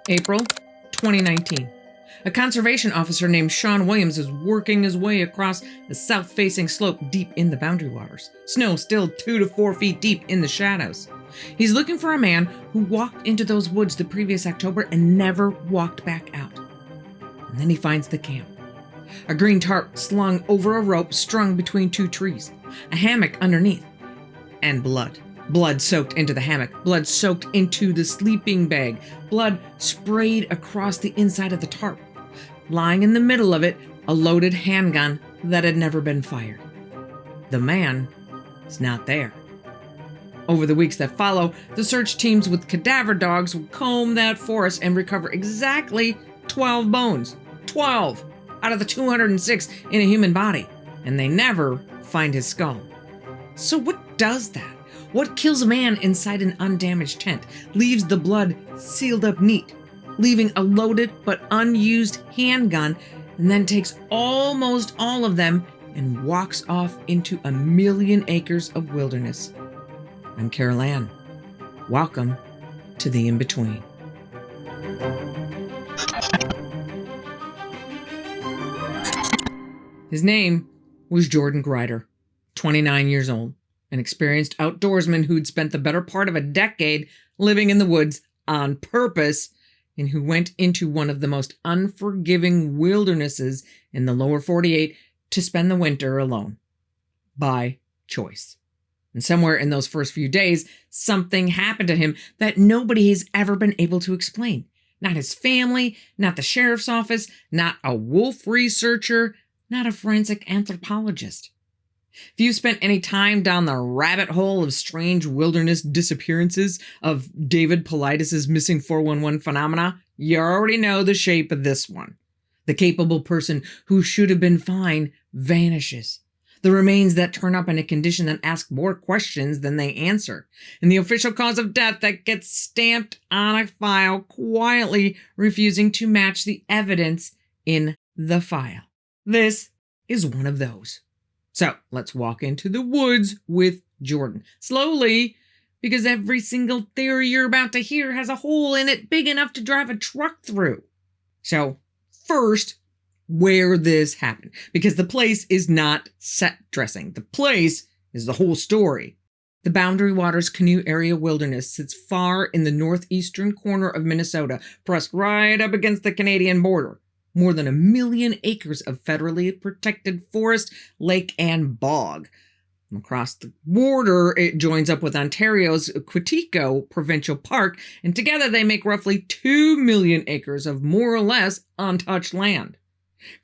April 2019. A conservation officer named Sean Williams is working his way across the south-facing slope deep in the Boundary Waters. Snow still 2 to 4 feet deep in the shadows. He's looking for a man who walked into those woods the previous October and never walked back out. And then he finds the camp. A green tarp slung over a rope strung between 2 trees. A hammock underneath. And blood. Blood soaked into the hammock. Blood soaked into the sleeping bag. Blood sprayed across the inside of the tarp. Lying in the middle of it, a loaded handgun that had never been fired. The man is not there. Over the weeks that follow, the search teams with cadaver dogs will comb that forest and recover exactly 12 bones. 12 out of the 206 in a human body. And they never find his skull. So what does that? What kills a man inside an undamaged tent, leaves the blood sealed up neat, leaving a loaded but unused handgun, and then takes almost all of them and walks off into a million acres of wilderness? I'm Carol Ann. Welcome to the In-Between. His name was Jordan Grider, 29 years old, an experienced outdoorsman who'd spent the better part of a decade living in the woods on purpose, and who went into one of the most unforgiving wildernesses in the lower 48 to spend the winter alone. By choice. And somewhere in those first few days, something happened to him that nobody has ever been able to explain. Not his family, not the sheriff's office, not a wolf researcher, not a forensic anthropologist. If you've spent any time down the rabbit hole of strange wilderness disappearances, of David Paulides' missing 411 phenomena, you already know the shape of this one. The capable person who should have been fine vanishes. The remains that turn up in a condition that ask more questions than they answer. And the official cause of death that gets stamped on a file, quietly refusing to match the evidence in the file. This is one of those. So let's walk into the woods with Jordan. Slowly, because every single theory you're about to hear has a hole in it big enough to drive a truck through. So first, where this happened. Because the place is not set dressing. The place is the whole story. The Boundary Waters Canoe Area wilderness sits far in the northeastern corner of Minnesota, pressed right up against the Canadian border. More than 1 million acres of federally protected forest, lake, and bog. Across the border, it joins up with Ontario's Quetico Provincial Park, and together they make roughly 2 million acres of more or less untouched land.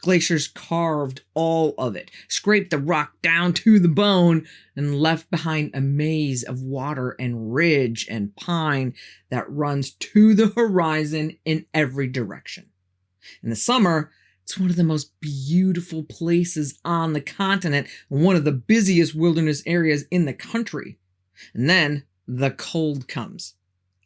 Glaciers carved all of it, scraped the rock down to the bone, and left behind a maze of water and ridge and pine that runs to the horizon in every direction. In the summer, it's one of the most beautiful places on the continent and one of the busiest wilderness areas in the country. And then the cold comes.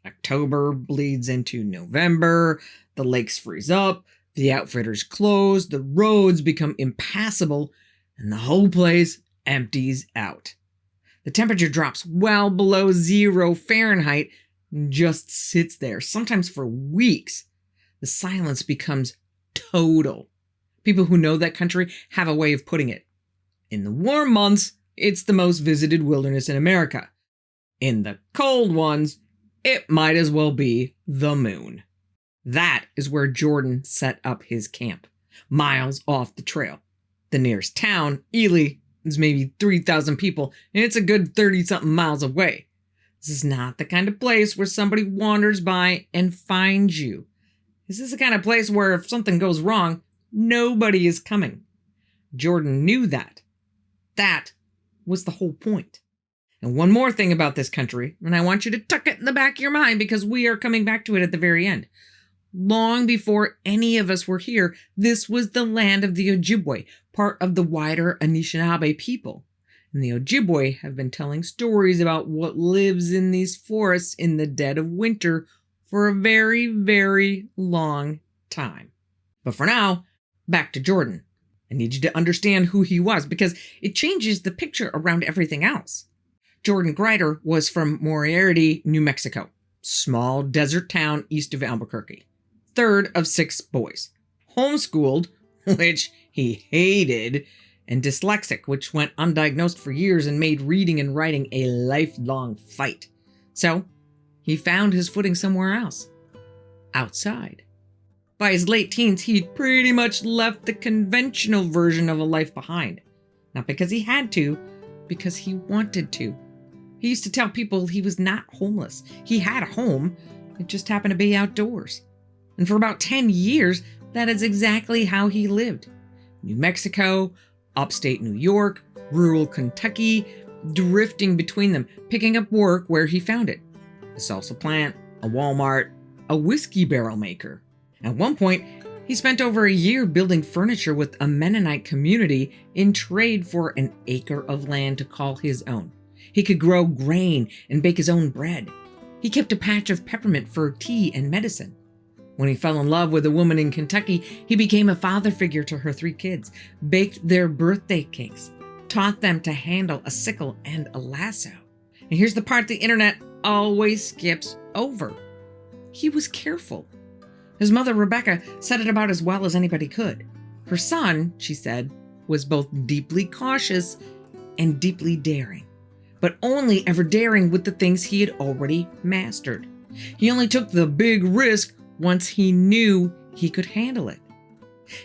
October bleeds into November, the lakes freeze up, the outfitters close, the roads become impassable, and the whole place empties out. The temperature drops well below 0 Fahrenheit and just sits there, sometimes for weeks. The silence becomes total. People who know that country have a way of putting it. In the warm months, it's the most visited wilderness in America. In the cold ones, it might as well be the moon. That is where Jordan set up his camp, miles off the trail. The nearest town, Ely, is maybe 3,000 people, and it's a good 30-something miles away. This is not the kind of place where somebody wanders by and finds you. This is the kind of place where if something goes wrong, nobody is coming. Jordan knew that. That was the whole point. And one more thing about this country, and I want you to tuck it in the back of your mind because we are coming back to it at the very end. Long before any of us were here, this was the land of the Ojibwe, part of the wider Anishinaabe people. And the Ojibwe have been telling stories about what lives in these forests in the dead of winter for a very, very long time. But for now, back to Jordan. I need you to understand who he was because it changes the picture around everything else. Jordan Grider was from Moriarty, New Mexico, small desert town east of Albuquerque. third of 6 boys. Homeschooled, which he hated, and dyslexic, which went undiagnosed for years and made reading and writing a lifelong fight. So he found his footing somewhere else. Outside. By his late teens, he'd pretty much left the conventional version of a life behind. Not because he had to, because he wanted to. He used to tell people he was not homeless. He had a home. It just happened to be outdoors. And for about 10 years, that is exactly how he lived. New Mexico, upstate New York, rural Kentucky, drifting between them, picking up work where he found it. A salsa plant, a Walmart, a whiskey barrel maker. At one point, he spent over a year building furniture with a Mennonite community in trade for an acre of land to call his own. He could grow grain and bake his own bread. He kept a patch of peppermint for tea and medicine. When he fell in love with a woman in Kentucky, he became a father figure to her 3 kids, baked their birthday cakes, taught them to handle a sickle and a lasso. And here's the part the internet always skips over. He was careful. His mother, Rebecca, said it about as well as anybody could. Her son, she said, was both deeply cautious and deeply daring, but only ever daring with the things he had already mastered. He only took the big risk once he knew he could handle it.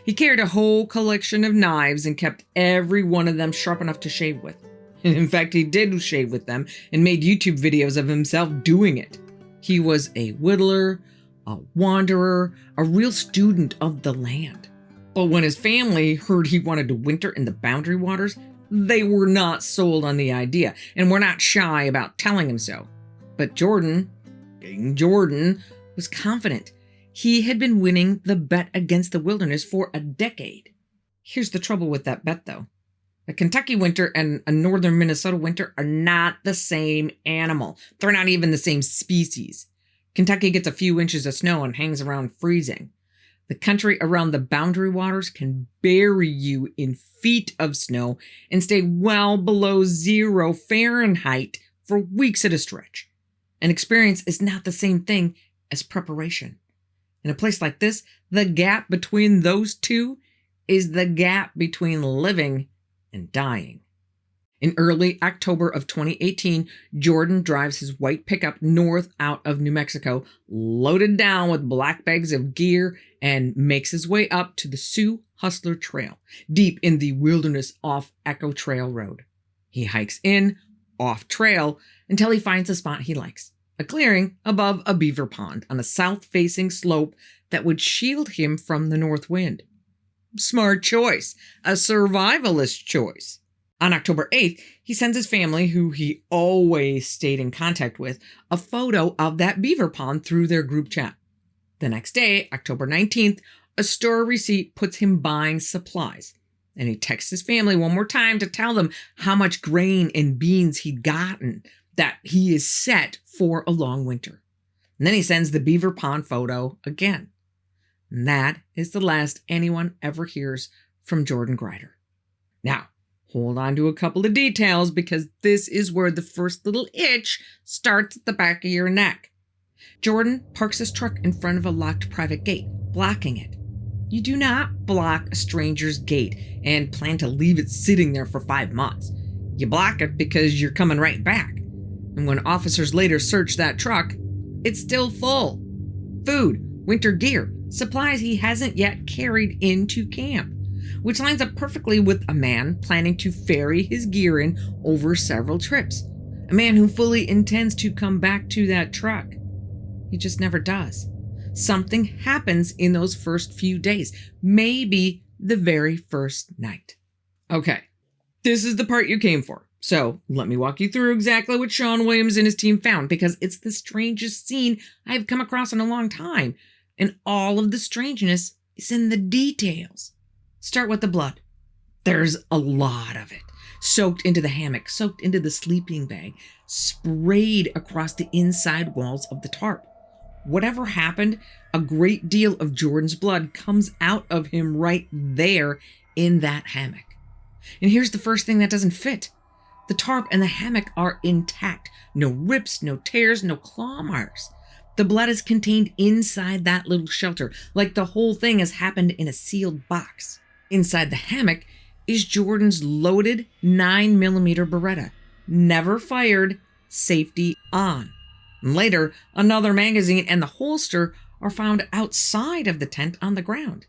He carried a whole collection of knives and kept every one of them sharp enough to shave with. And in fact, he did shave with them and made YouTube videos of himself doing it. He was a whittler, a wanderer, a real student of the land. But when his family heard he wanted to winter in the Boundary Waters, they were not sold on the idea and were not shy about telling him so. But Jordan, being Jordan, was confident. He had been winning the bet against the wilderness for a decade. Here's the trouble with that bet, though. A Kentucky winter and a northern Minnesota winter are not the same animal. They're not even the same species. Kentucky gets a few inches of snow and hangs around freezing. The country around the Boundary Waters can bury you in feet of snow and stay well below 0 Fahrenheit for weeks at a stretch. An experience is not the same thing as preparation. In a place like this, the gap between those two is the gap between living and dying. In early October of 2018, Jordan drives his white pickup north out of New Mexico, loaded down with black bags of gear, and makes his way up to the Sioux Hustler Trail, deep in the wilderness off Echo Trail Road. He hikes in, off trail, until he finds a spot he likes. A clearing above a beaver pond on a south-facing slope that would shield him from the north wind. Smart choice. A survivalist choice. On October 8th, he sends his family, who he always stayed in contact with, a photo of that beaver pond through their group chat. The next day, October 19th, a store receipt puts him buying supplies. And he texts his family one more time to tell them how much grain and beans he'd gotten, that he is set for a long winter. And then he sends the beaver pond photo again. And that is the last anyone ever hears from Jordan Grider. Now, hold on to a couple of details, because this is where the first little itch starts at the back of your neck. Jordan parks his truck in front of a locked private gate, blocking it. You do not block a stranger's gate and plan to leave it sitting there for 5 months. You block it because you're coming right back. And when officers later search that truck, it's still full. Food, winter gear, supplies he hasn't yet carried into camp, which lines up perfectly with a man planning to ferry his gear in over several trips. A man who fully intends to come back to that truck. He just never does. Something happens in those first few days, maybe the very first night. Okay, this is the part you came for. So let me walk you through exactly what Sean Williams and his team found, because it's the strangest scene I've come across in a long time. And all of the strangeness is in the details. Start with the blood. There's a lot of it. Soaked into the hammock, soaked into the sleeping bag, sprayed across the inside walls of the tarp. Whatever happened, a great deal of Jordan's blood comes out of him right there in that hammock. And here's the first thing that doesn't fit. The tarp and the hammock are intact. No rips, no tears, no claw marks. The blood is contained inside that little shelter, like the whole thing has happened in a sealed box. Inside the hammock is Jordan's loaded 9mm Beretta, never fired, safety on. And later, another magazine and the holster are found outside of the tent on the ground.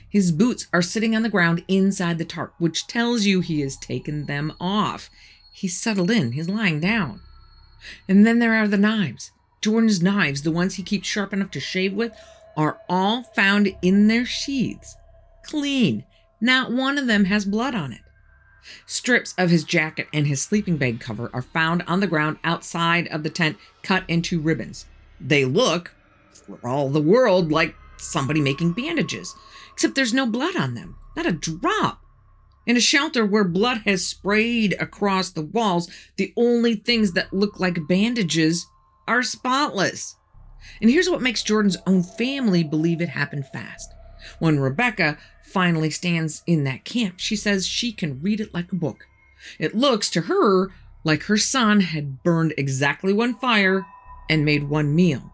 His boots are sitting on the ground inside the tarp, which tells you he has taken them off. He's settled in, he's lying down. And then there are the knives. Jordan's knives, the ones he keeps sharp enough to shave with, are all found in their sheaths. Clean. Not one of them has blood on it. Strips of his jacket and his sleeping bag cover are found on the ground outside of the tent, cut into ribbons. They look, for all the world, like somebody making bandages, except there's no blood on them, not a drop. In a shelter where blood has sprayed across the walls, the only things that look like bandages are spotless. And here's what makes Jordan's own family believe it happened fast. When Rebecca finally stands in that camp, she says she can read it like a book. It looks to her like her son had burned exactly one fire and made one meal.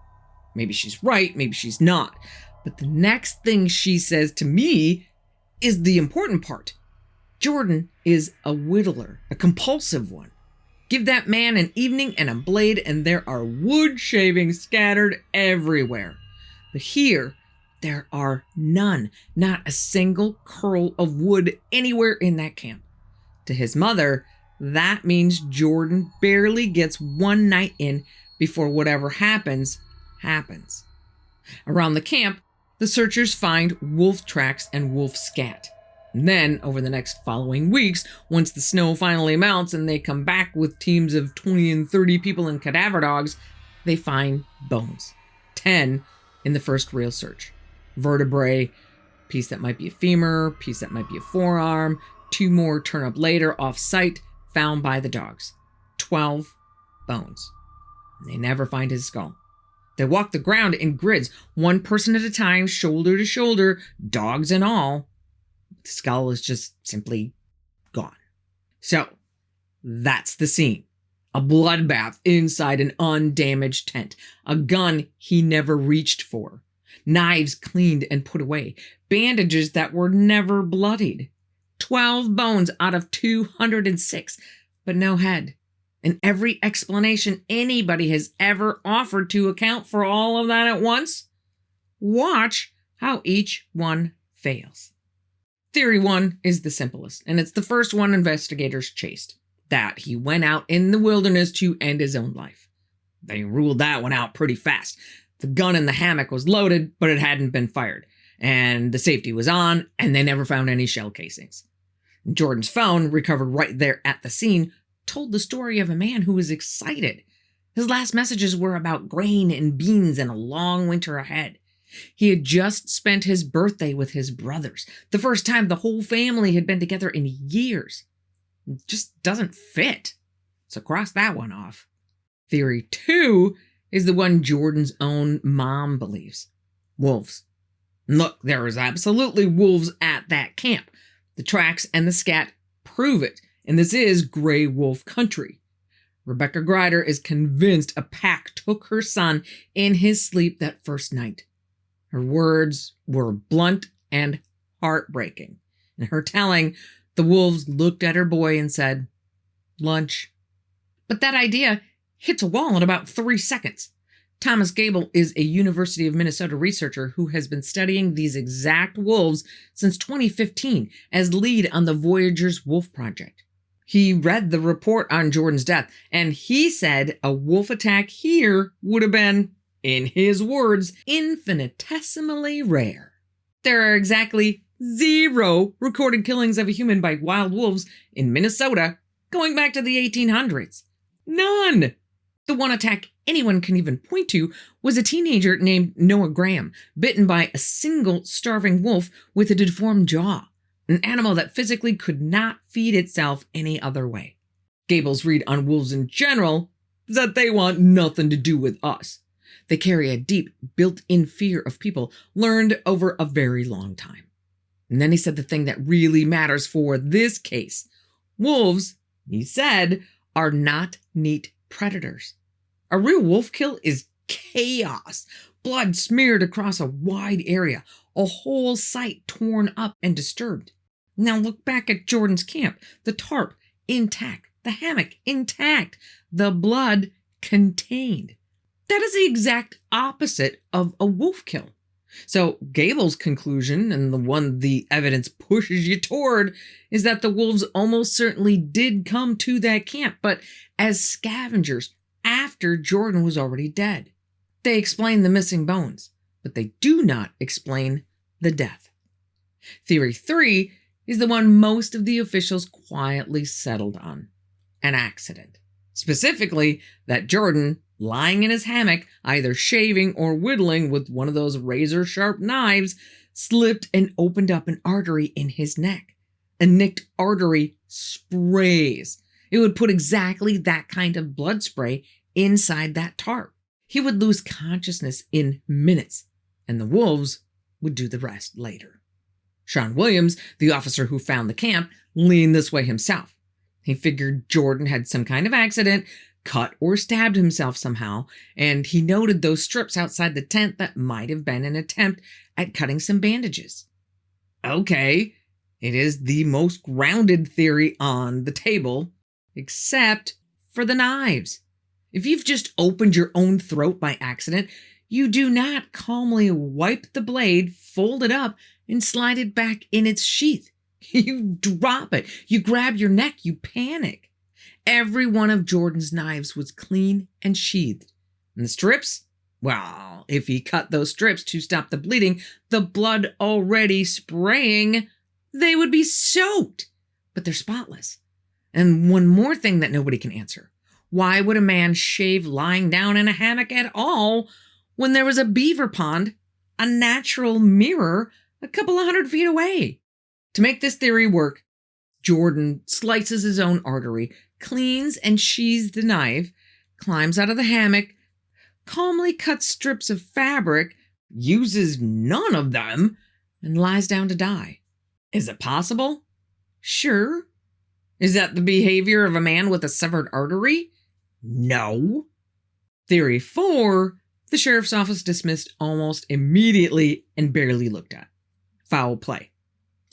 Maybe she's right, maybe she's not. But the next thing she says to me is the important part. Jordan is a whittler, a compulsive one. Give that man an evening and a blade, and there are wood shavings scattered everywhere. But here, there are none, not a single curl of wood anywhere in that camp. To his mother, that means Jordan barely gets one night in before whatever happens, happens. Around the camp, the searchers find wolf tracks and wolf scat. And then, over the next following weeks, once the snow finally melts and they come back with teams of 20 and 30 people and cadaver dogs, they find bones. 10 in the first real search. Vertebrae, piece that might be a femur, piece that might be a forearm, 2 more turn up later off-site, found by the dogs. 12 bones. And they never find his skull. They walk the ground in grids, one person at a time, shoulder to shoulder, dogs and all. The skull is just simply gone. So, that's the scene. A bloodbath inside an undamaged tent. A gun he never reached for. Knives cleaned and put away. Bandages that were never bloodied. 12 bones out of 206, but no head. And every explanation anybody has ever offered to account for all of that at once, watch how each one fails. Theory 1 is the simplest, and it's the first one investigators chased. That he went out in the wilderness to end his own life. They ruled that one out pretty fast. The gun in the hammock was loaded, but it hadn't been fired. And the safety was on, and they never found any shell casings. Jordan's phone, recovered right there at the scene, told the story of a man who was excited. His last messages were about grain and beans and a long winter ahead. He had just spent his birthday with his brothers, the first time the whole family had been together in years. It just doesn't fit. So cross that one off. Theory 2 is the one Jordan's own mom believes. Wolves. Look, there was absolutely wolves at that camp. The tracks and the scat prove it, and this is gray wolf country. Rebecca Grider is convinced a pack took her son in his sleep that first night. Her words were blunt and heartbreaking. In her telling, the wolves looked at her boy and said, "Lunch." But that idea hits a wall in about 3 seconds. Thomas Gable is a University of Minnesota researcher who has been studying these exact wolves since 2015 as lead on the Voyagers Wolf Project. He read the report on Jordan's death, and he said a wolf attack here would have been, in his words, infinitesimally rare. There are exactly 0 recorded killings of a human by wild wolves in Minnesota going back to the 1800s. None! The one attack anyone can even point to was a teenager named Noah Graham, bitten by a single starving wolf with a deformed jaw, an animal that physically could not feed itself any other way. Gable's read on wolves in general is that they want nothing to do with us. They carry a deep, built-in fear of people learned over a very long time. And then he said the thing that really matters for this case. Wolves, he said, are not neat predators. A real wolf kill is chaos. Blood smeared across a wide area, a whole site torn up and disturbed. Now look back at Jordan's camp. The tarp intact, the hammock intact, the blood contained. That is the exact opposite of a wolf kill. So Gable's conclusion, and the one the evidence pushes you toward, is that the wolves almost certainly did come to that camp, but as scavengers after Jordan was already dead. They explain the missing bones, but they do not explain the death. Theory 3 is the one most of the officials quietly settled on: an accident. Specifically, that Jordan, lying in his hammock, either shaving or whittling with one of those razor-sharp knives, slipped and opened up an artery in his neck. A nicked artery sprays. It would put exactly that kind of blood spray inside that tarp. He would lose consciousness in minutes, and the wolves would do the rest later. Sean Williams, the officer who found the camp, leaned this way himself. He figured Jordan had some kind of accident, cut or stabbed himself somehow, and he noted those strips outside the tent that might have been an attempt at cutting some bandages. Okay, it is the most grounded theory on the table, except for the knives. If you've just opened your own throat by accident, you do not calmly wipe the blade, fold it up, and slide it back in its sheath. You drop it. You grab your neck. You panic. Every one of Jordan's knives was clean and sheathed. And the strips? Well, if he cut those strips to stop the bleeding, the blood already spraying, they would be soaked. But they're spotless. And one more thing that nobody can answer. Why would a man shave lying down in a hammock at all when there was a beaver pond, a natural mirror, a couple of 100 feet away? To make this theory work, Jordan slices his own artery, cleans and sheathes the knife, climbs out of the hammock, calmly cuts strips of fabric, uses none of them, and lies down to die. Is it possible? Sure. Is that the behavior of a man with a severed artery? No. Theory 4, the sheriff's office dismissed almost immediately and barely looked at. Foul play.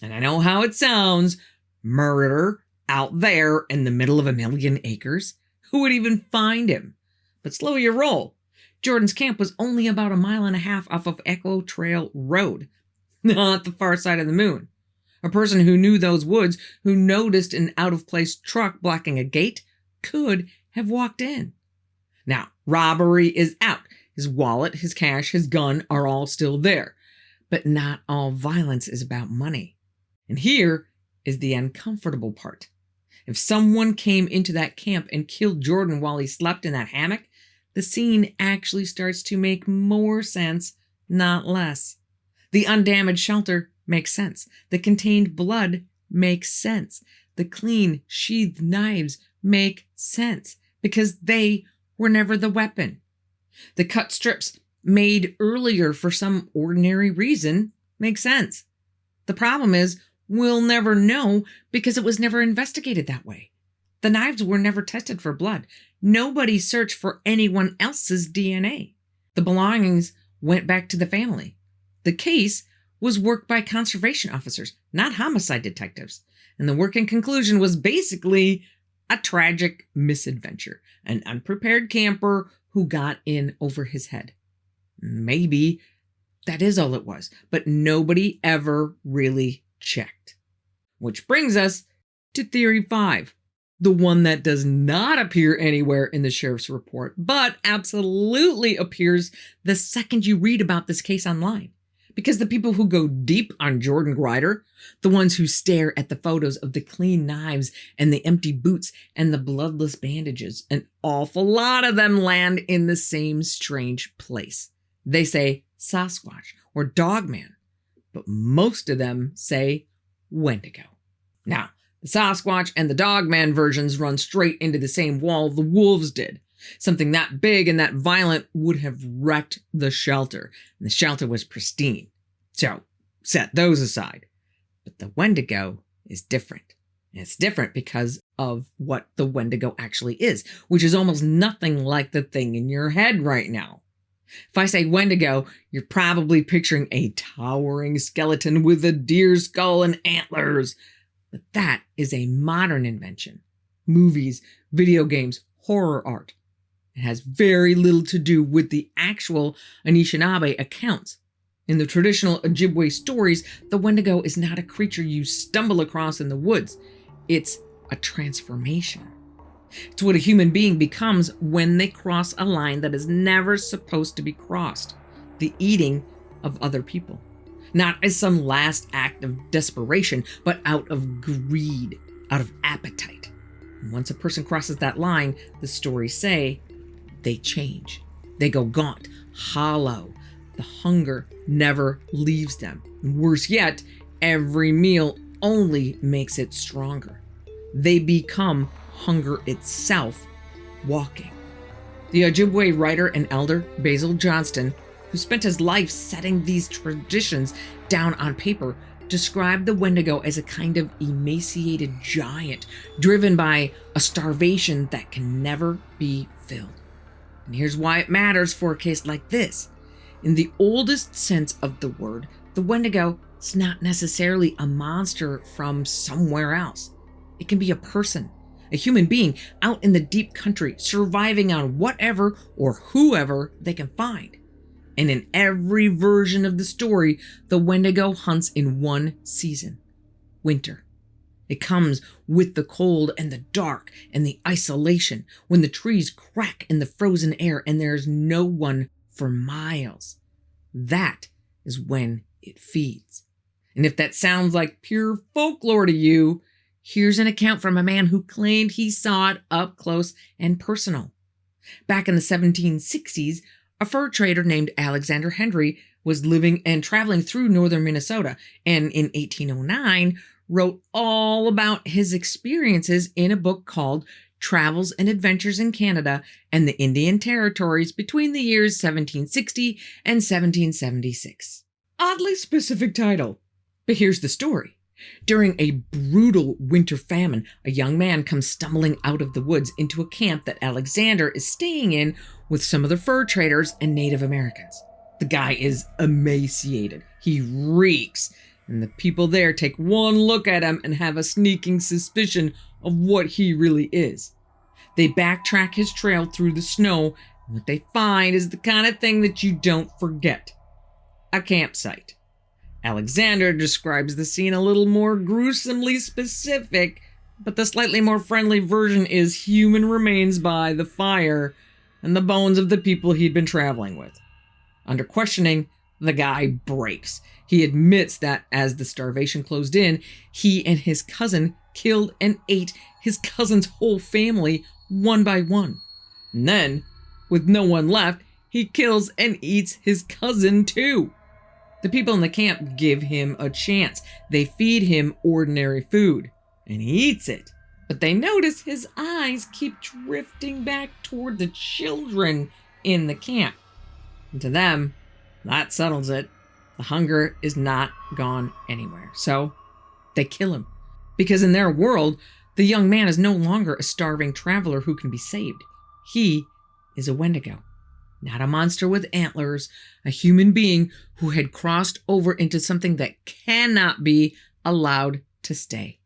And I know how it sounds. Murder out there in the middle of 1,000,000 acres. Who would even find him? But slow your roll. Jordan's camp was only about 1.5 miles off of Echo Trail Road, not the far side of the moon. A person who knew those woods, who noticed an out-of-place truck blocking a gate, could have walked in. Now, robbery is out. His wallet, his cash, his gun are all still there. But not all violence is about money. And here is the uncomfortable part. If someone came into that camp and killed Jordan while he slept in that hammock, the scene actually starts to make more sense, not less. The undamaged shelter makes sense. The contained blood makes sense. The clean, sheathed knives make sense because they were never the weapon. The cut strips made earlier for some ordinary reason make sense. The problem is, we'll never know because it was never investigated that way. The knives were never tested for blood. Nobody searched for anyone else's DNA. The belongings went back to the family. The case was worked by conservation officers, not homicide detectives. And the working conclusion was basically a tragic misadventure, an unprepared camper who got in over his head. Maybe that is all it was, but nobody ever really checked. Which brings us to Theory 5, the one that does not appear anywhere in the sheriff's report, but absolutely appears the second you read about this case online. Because the people who go deep on Jordan Grider, the ones who stare at the photos of the clean knives and the empty boots and the bloodless bandages, an awful lot of them land in the same strange place. They say Sasquatch or Dogman, but most of them say Wendigo. Now, the Sasquatch and the Dogman versions run straight into the same wall the wolves did. Something that big and that violent would have wrecked the shelter, and the shelter was pristine. So, set those aside. But the Wendigo is different. And it's different because of what the Wendigo actually is, which is almost nothing like the thing in your head right now. If I say Wendigo, you're probably picturing a towering skeleton with a deer skull and antlers. But that is a modern invention. Movies, video games, horror art. It has very little to do with the actual Anishinaabe accounts. In the traditional Ojibwe stories, the Wendigo is not a creature you stumble across in the woods. It's a transformation. It's what a human being becomes when they cross a line that is never supposed to be crossed: the eating of other people. Not as some last act of desperation, but out of greed, out of appetite. And once a person crosses that line, the stories say, they change. They go gaunt, hollow. The hunger never leaves them. And worse yet, every meal only makes it stronger. They become hunger itself, walking. The Ojibwe writer and elder Basil Johnston, who spent his life setting these traditions down on paper, described the Wendigo as a kind of emaciated giant driven by a starvation that can never be filled. And here's why it matters for a case like this. In the oldest sense of the word, the Wendigo is not necessarily a monster from somewhere else. It can be a person, a human being out in the deep country, surviving on whatever or whoever they can find. And in every version of the story, the Wendigo hunts in one season: winter. It comes with the cold and the dark and the isolation, when the trees crack in the frozen air and there's no one for miles. That is when it feeds. And if that sounds like pure folklore to you, here's an account from a man who claimed he saw it up close and personal. Back in the 1760s, a fur trader named Alexander Henry was living and traveling through northern Minnesota, and in 1809 wrote all about his experiences in a book called Travels and Adventures in Canada and the Indian Territories between the years 1760 and 1776. Oddly specific title, but here's the story. During a brutal winter famine, a young man comes stumbling out of the woods into a camp that Alexander is staying in with some other fur traders and Native Americans. The guy is emaciated. He reeks, and the people there take one look at him and have a sneaking suspicion of what he really is. They backtrack his trail through the snow, and what they find is the kind of thing that you don't forget: a campsite. Alexander describes the scene a little more gruesomely specific, but the slightly more friendly version is human remains by the fire and the bones of the people he'd been traveling with. Under questioning, the guy breaks. He admits that as the starvation closed in, he and his cousin killed and ate his cousin's whole family one by one. And then, with no one left, he kills and eats his cousin too. The people in the camp give him a chance. They feed him ordinary food, and he eats it. But they notice his eyes keep drifting back toward the children in the camp. And to them, that settles it. The hunger is not gone anywhere. So they kill him. Because in their world, the young man is no longer a starving traveler who can be saved. He is a Wendigo. Not a monster with antlers, a human being who had crossed over into something that cannot be allowed to stay.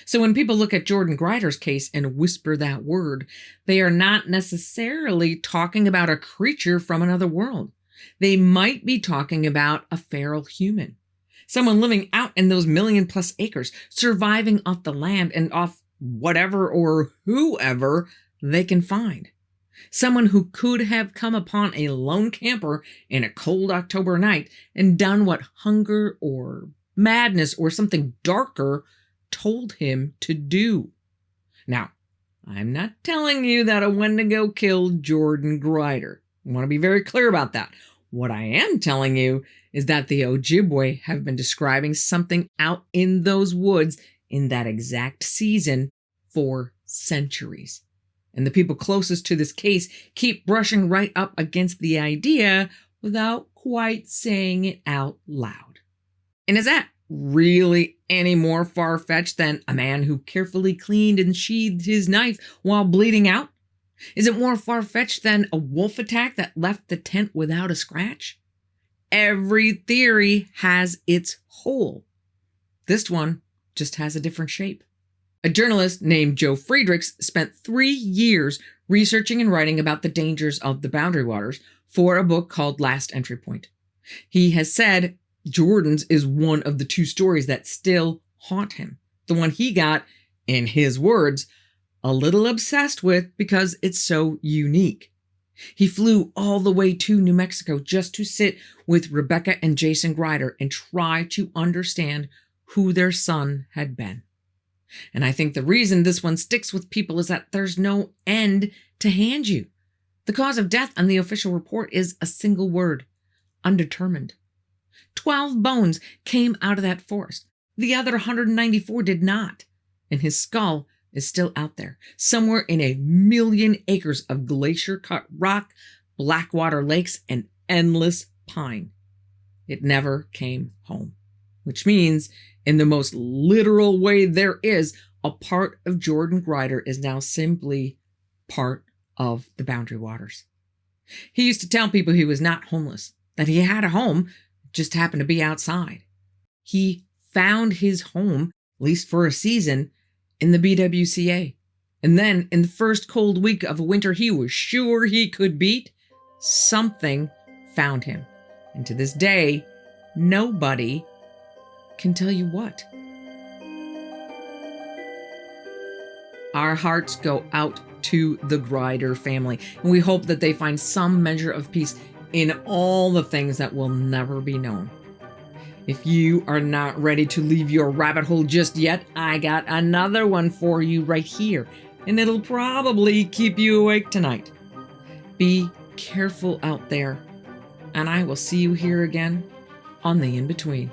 So when people look at Jordan Grider's case and whisper that word, they are not necessarily talking about a creature from another world. They might be talking about a feral human. Someone living out in those 1,000,000+ acres, surviving off the land and off whatever or whoever they can find. Someone who could have come upon a lone camper in a cold October night and done what hunger or madness or something darker told him to do. Now, I'm not telling you that a Wendigo killed Jordan Grider. I want to be very clear about that. What I am telling you is that the Ojibwe have been describing something out in those woods in that exact season for centuries. And the people closest to this case keep brushing right up against the idea without quite saying it out loud. And is that really any more far-fetched than a man who carefully cleaned and sheathed his knife while bleeding out? Is it more far-fetched than a wolf attack that left the tent without a scratch? Every theory has its hole. This one just has a different shape. A journalist named Joe Friedrichs spent 3 years researching and writing about the dangers of the Boundary Waters for a book called Last Entry Point. He has said Jordan's is one of the 2 stories that still haunt him. The one he got, in his words, a little obsessed with because it's so unique. He flew all the way to New Mexico just to sit with Rebecca and Jason Grider and try to understand who their son had been. And I think the reason this one sticks with people is that there's no end to hand you. The cause of death on the official report is a single word: undetermined. 12 bones came out of that forest. The other 194 did not. And his skull is still out there, somewhere in 1,000,000 acres of glacier-cut rock, blackwater lakes, and endless pine. It never came home, which means, in the most literal way there is, a part of Jordan Grider is now simply part of the Boundary Waters. He used to tell people he was not homeless, that he had a home, just happened to be outside. He found his home, at least for a season, in the BWCA. And then, in the first cold week of a winter he was sure he could beat, something found him. And to this day, nobody can tell you what. Our hearts go out to the Grider family, and we hope that they find some measure of peace in all the things that will never be known. If you are not ready to leave your rabbit hole just yet, I got another one for you right here, and it'll probably keep you awake tonight. Be careful out there, and I will see you here again on The In-Between.